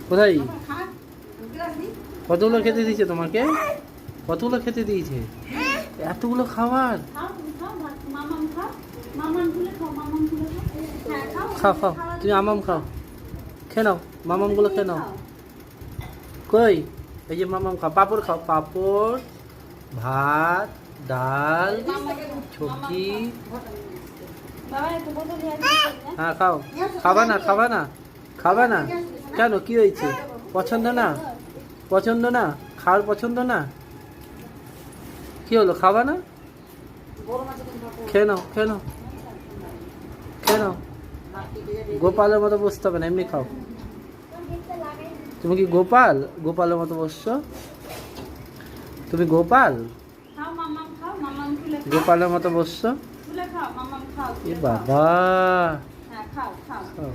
কোথায়? কতগুলো খেতে দিয়েছে তোমাকে? কতগুলো খেতে দিয়েছে? এতগুলো খাবার? খাও খাও, তুমি আমাম খাও, খেয়ে নাও, মামামগুলো খেয়ে নাও। কই? এই যে মামাম খাও, পাঁপড় খাও, পাঁপড়, ভাত, ডাল, সবজি। হ্যাঁ খাও। খাবা না, খাবা না, খাবা না? কেন, কি হয়েছে? পছন্দ না? পছন্দ না? খাওয়ার পছন্দ না? কি হলো, খাবা না? খেয়ে নাও, খেয়ে নাও, খেয়ে নাও। গোপালের মতো বসতে হবে না, এমনি খাও। তুমি কি গোপাল? গোপালের মতো বসছো? তুমি গোপাল? গোপালের মতো বসছো? এ বাবা, খাও।